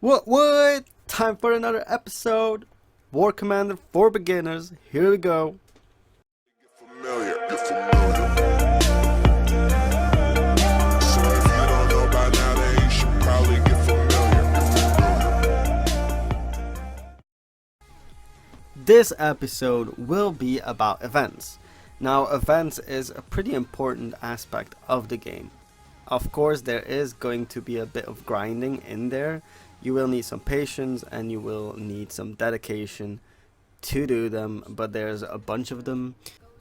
What? Time for another episode. War Commander for beginners. Here we go. Familiar, you're familiar. So if you don't know by now, then you should probably get familiar. This episode will be about events. Now, events is a pretty important aspect of the game. Of course, there is going to be a bit of grinding in there. You will need some patience and you will need some dedication to do them, but there's a bunch of them.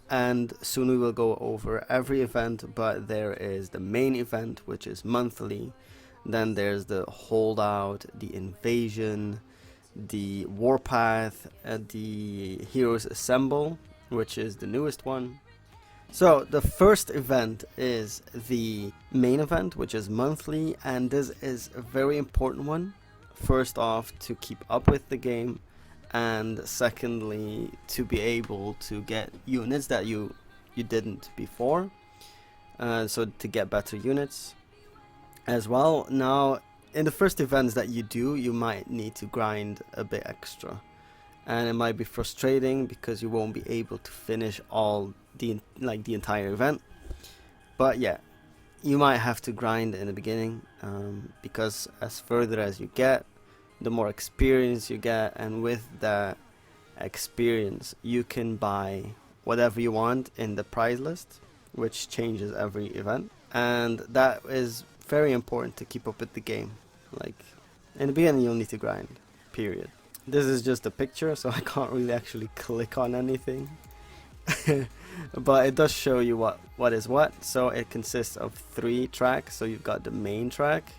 And soon we will go over every event, but there is the main event, which is monthly. Then there's the Holdout, the Invasion, the Warpath, the Heroes Assemble, which is the newest one. So the first event is the main event, which is monthly, and this is a very important one. First off, to keep up with the game, and secondly, to be able to get units that you didn't before, so to get better units as well. Now, in the first events that you do, you might need to grind a bit extra, and it might be frustrating because you won't be able to finish all the entire event. But yeah, you might have to grind in the beginning, because as further as you get, the more experience you get, and with that experience you can buy whatever you want in the prize list, which changes every event, and that is very important to keep up with the game. Like, in the beginning you'll need to grind, period. This is just a picture, so I can't really actually click on anything. But it does show you what is what. So it consists of 3 tracks. So you've got the main track,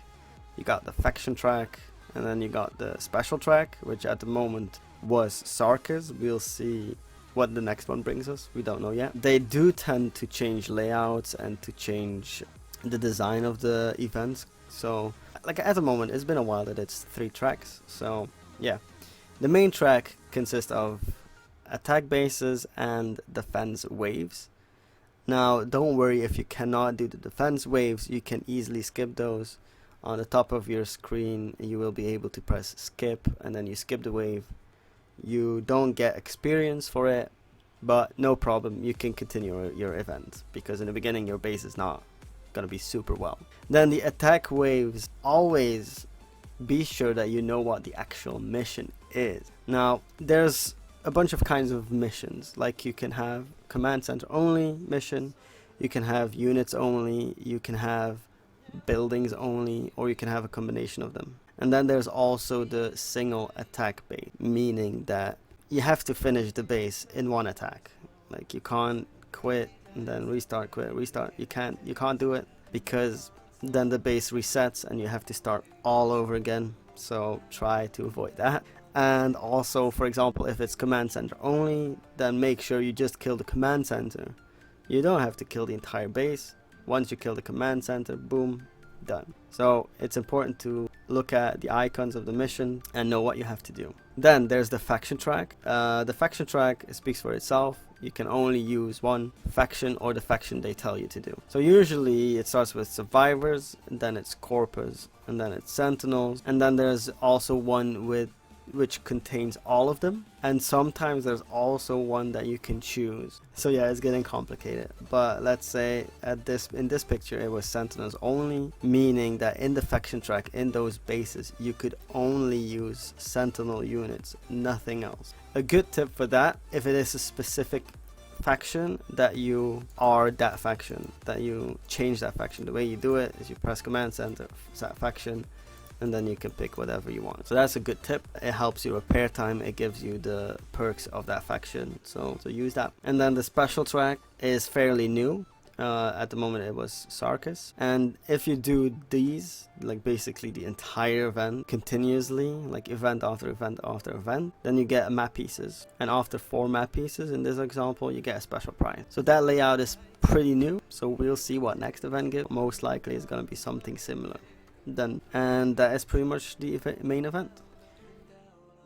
you got the faction track, and then you got the special track, which at the moment was Sarkis. We'll see what the next one brings us. We don't know yet. They do tend to change layouts and to change the design of the events. So like at the moment, it's been a while that it's 3 tracks. So yeah, the main track consists of attack bases and defense waves. Now don't worry if you cannot do the defense waves, you can easily skip those. On the top of your screen you will be able to press skip, and then you skip the wave. You don't get experience for it, but no problem, you can continue your event, because in the beginning your base is not gonna be super well. Then the attack waves, always be sure that you know what the actual mission is. Now there's a bunch of kinds of missions, like you can have command center only mission, you can have units only, you can have buildings only, or you can have a combination of them. And then there's also the single attack base, meaning that you have to finish the base in one attack. Like, you can't quit and then restart, quit, restart. You can't do it, because then the base resets and you have to start all over again. So try to avoid that. And also, for example, if it's command center only, then make sure you just kill the command center. You don't have to kill the entire base. Once you kill the command center, boom, done. So it's important to look at the icons of the mission and know what you have to do. Then there's the faction track. The faction track speaks for itself. You can only use one faction or the faction they tell you to do. So usually it starts with survivors, and then it's corpus, and then it's sentinels, and then there's also one which contains all of them, and sometimes there's also one that you can choose. So yeah, it's getting complicated, but let's say in this picture it was sentinels only, meaning that in the faction track, in those bases, you could only use sentinel units, nothing else. A good tip for that, if it is a specific faction that you are that faction, that you change that faction, the way you do it is you press command center that faction, and then you can pick whatever you want. So that's a good tip. It helps you repair time, it gives you the perks of that faction, so use that. And then the special track is fairly new. At the moment it was Sarkis, and if you do these, like basically the entire event continuously, like event after event after event, then you get map pieces, and after 4 map pieces in this example you get a special prize. So that layout is pretty new, so we'll see what next event gives. Most likely it's gonna be something similar. Done. And that is pretty much the main event.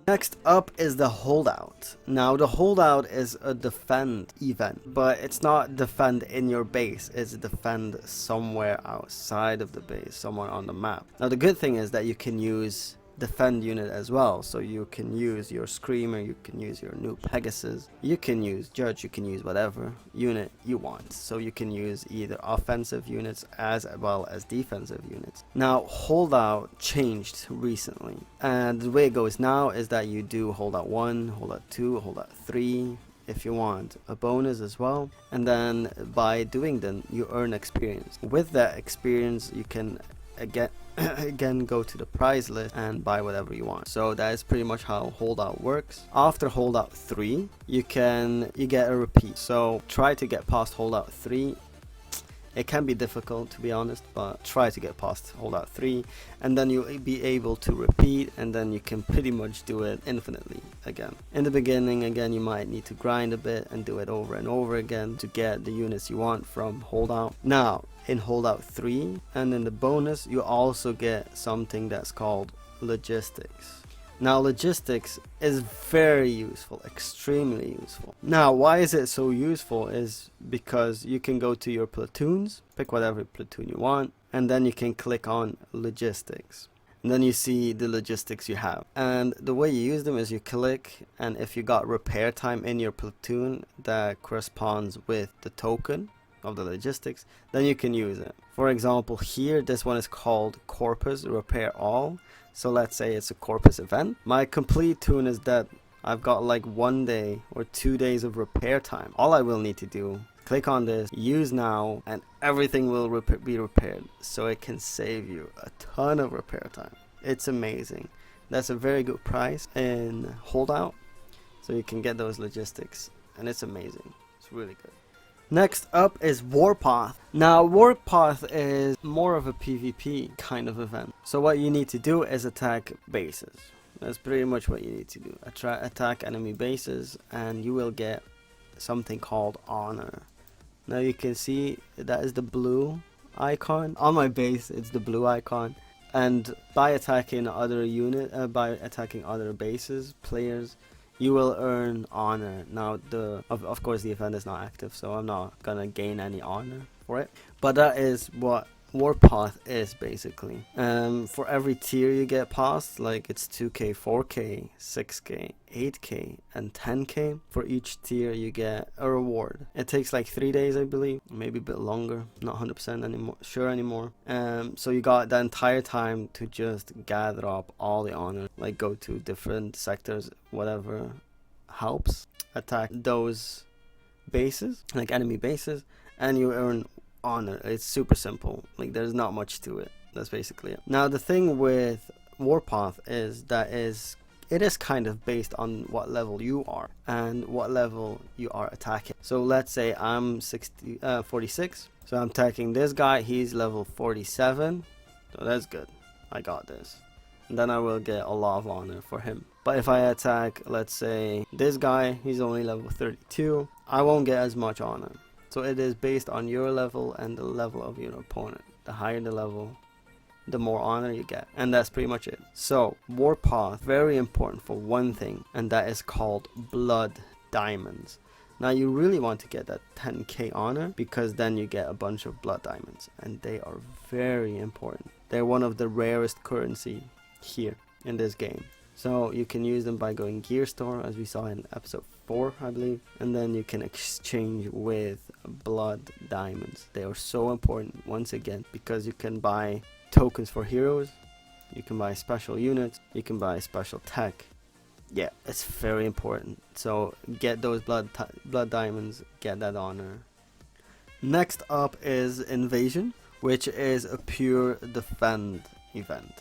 Next up is the Holdout. Now the Holdout is a defend event, but it's not defend in your base, it's defend somewhere outside of the base, somewhere on the map. Now the good thing is that you can use defend unit as well. So you can use your Screamer, you can use your new Pegasus, you can use Judge, you can use whatever unit you want. So you can use either offensive units as well as defensive units. Now Holdout changed recently, and the way it goes now is that you do Holdout 1, Holdout 2, Holdout 3, if you want a bonus as well, and then by doing them you earn experience. With that experience you can again go to the prize list and buy whatever you want. So that is pretty much how Holdout works. After Holdout 3 you get a repeat, so try to get past Holdout 3. It can be difficult, to be honest, but try to get past Holdout 3, and then you'll be able to repeat, and then you can pretty much do it infinitely again. In the beginning, again, you might need to grind a bit and do it over and over again to get the units you want from Holdout. Now, in Holdout 3 and in the bonus, you also get something that's called logistics. Now logistics is very useful, extremely useful. Now why is it so useful is because you can go to your platoons, pick whatever platoon you want, and then you can click on logistics. And then you see the logistics you have. And the way you use them is you click, and if you got repair time in your platoon that corresponds with the token of the logistics, then you can use it. For example, here this one is called Corpus Repair All. So let's say it's a Corpus event. My complete tune is that I've got like 1 day or 2 days of repair time. All I will need to do, click on this, use now, and everything will be repaired. So it can save you a ton of repair time. It's amazing. That's a very good price in Holdout. So you can get those logistics, and it's amazing. It's really good. Next up is Warpath. Now Warpath is more of a PvP kind of event. So what you need to do is attack bases. That's pretty much what you need to do. Attack enemy bases, and you will get something called honor. Now you can see that is the blue icon. On my base it's the blue icon, and by attacking other bases, players, you will earn honor. Now of course the event is not active, so I'm not gonna gain any honor for it, but that is what Warpath is basically. For every tier you get past, like it's 2k, 4k, 6k, 8k and 10k. For each tier you get a reward. It takes like 3 days, I believe, maybe a bit longer, not 100% anymore. So you got the entire time to just gather up all the honor, like go to different sectors, whatever helps, attack those bases, like enemy bases, and you earn honor. It's super simple, like there's not much to it. That's basically it. Now the thing with Warpath is that it is kind of based on what level you are and what level you are attacking. So let's say I'm 46, so I'm attacking this guy, he's level 47, so that's good, I got this, and then I will get a lot of honor for him. But if I attack, let's say this guy, he's only level 32, I won't get as much honor. So it is based on your level and the level of your opponent. The higher the level, the more honor you get. And that's pretty much it. So Warpath, very important for one thing, and that is called blood diamonds. Now you really want to get that 10k honor, because then you get a bunch of blood diamonds, and they are very important. They're one of the rarest currency here in this game. So you can use them by going gear store, as we saw in episode 4, I believe, and then you can exchange with blood diamonds. They are so important, once again, because you can buy tokens for heroes, you can buy special units, you can buy special tech. Yeah, it's very important. So get those blood diamonds, get that honor. Next up is Invasion, which is a pure defend event.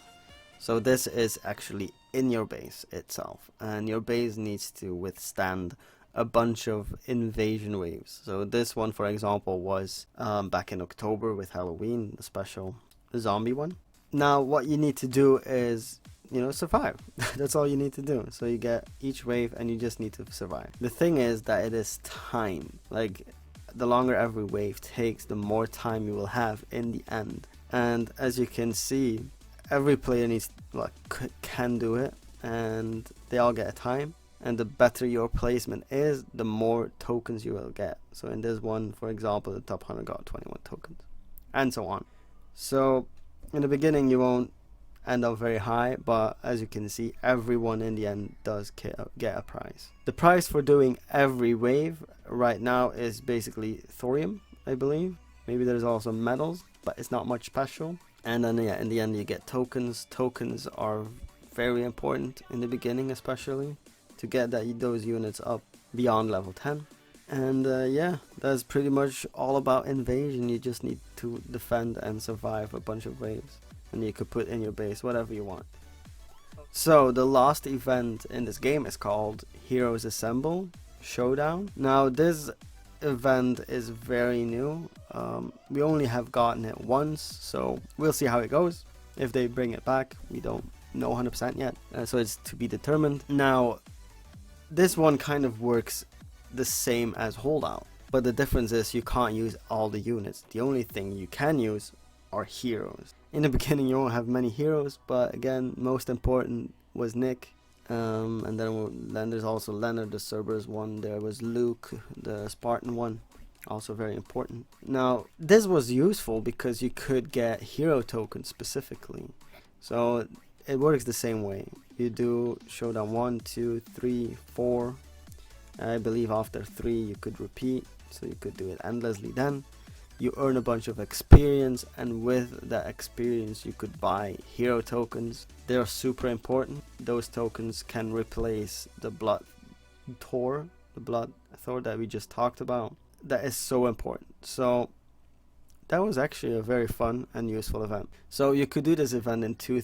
So this is actually in your base itself, and your base needs to withstand a bunch of invasion waves. So this one, for example, was back in October with Halloween, the special zombie one. Now what you need to do is, survive. That's all you need to do. So you get each wave and you just need to survive. The thing is that it is time. Like, the longer every wave takes, the more time you will have in the end. And as you can see, every player can do it, and they all get a time, and the better your placement is, the more tokens you will get. So in this one, for example, the top 100 got 21 tokens, and so on. So in the beginning you won't end up very high, but as you can see, everyone in the end does get a prize. The price for doing every wave right now is basically thorium, I believe. Maybe there's also metals, but it's not much special. And then yeah, in the end you get tokens. Tokens are very important in the beginning, especially to get those units up beyond level 10. And yeah, that's pretty much all about invasion. You just need to defend and survive a bunch of waves, and you could put in your base whatever you want. So the last event in this game is called Heroes Assemble Showdown. Now this event is very new. We only have gotten it once, so we'll see how it goes. If they bring it back, we don't know 100% yet, so it's to be determined. Now this one kind of works the same as Holdout, but the difference is you can't use all the units. The only thing you can use are heroes. In the beginning you won't have many heroes, but again, most important was Nick, and then there's also Leonard, the Cerberus one. There was Luke, the Spartan one, also very important. Now this was useful because you could get hero tokens specifically, so it works the same way. You do Showdown 1, 2, 3, 4. I believe after 3 you could repeat, so you could do it endlessly. Then you earn a bunch of experience, and with that experience you could buy hero tokens. They are super important. Those tokens can replace the blood Thor that we just talked about. That is so important. So that was actually a very fun and useful event. So you could do this event in two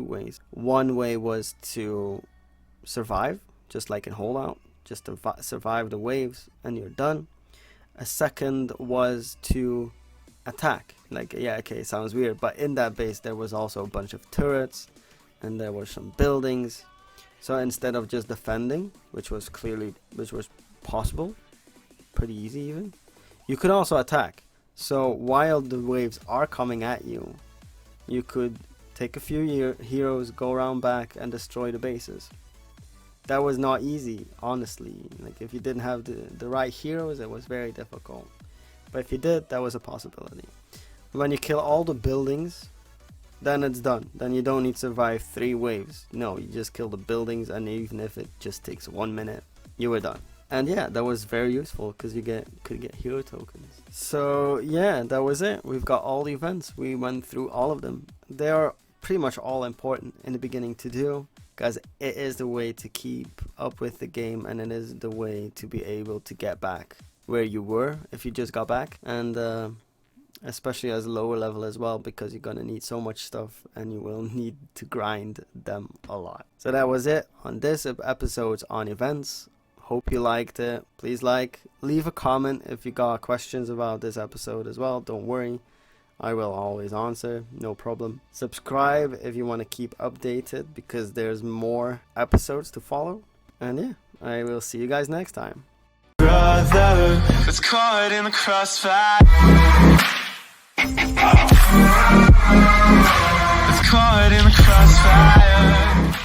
ways. One way was to survive, just like in Holdout, just to survive the waves and you're done. A second was to attack. It sounds weird, but in that base there was also a bunch of turrets and there were some buildings. So instead of just defending, which was possible, pretty easy even, you could also attack. So while the waves are coming at you, you could take a few heroes, go around back and destroy the bases. That was not easy, honestly. Like if you didn't have the right heroes, it was very difficult. But if you did, that was a possibility. When you kill all the buildings, then it's done. Then you don't need to survive 3 waves. No, you just kill the buildings, and even if it just takes 1 minute, you were done. And yeah, that was very useful because you could get hero tokens. So yeah, that was it. We've got all the events. We went through all of them. They are pretty much all important in the beginning to do, because it is the way to keep up with the game, and it is the way to be able to get back where you were if you just got back, and especially as lower level as well, because you're gonna need so much stuff and you will need to grind them a lot. So that was it on this episode on events. Hope you liked it. Please leave a comment if you got questions about this episode as well. Don't worry, I will always answer, no problem. Subscribe if you want to keep updated, because there's more episodes to follow. And yeah, I will see you guys next time. Brother, it's caught in the crossfire. It's caught in the crossfire.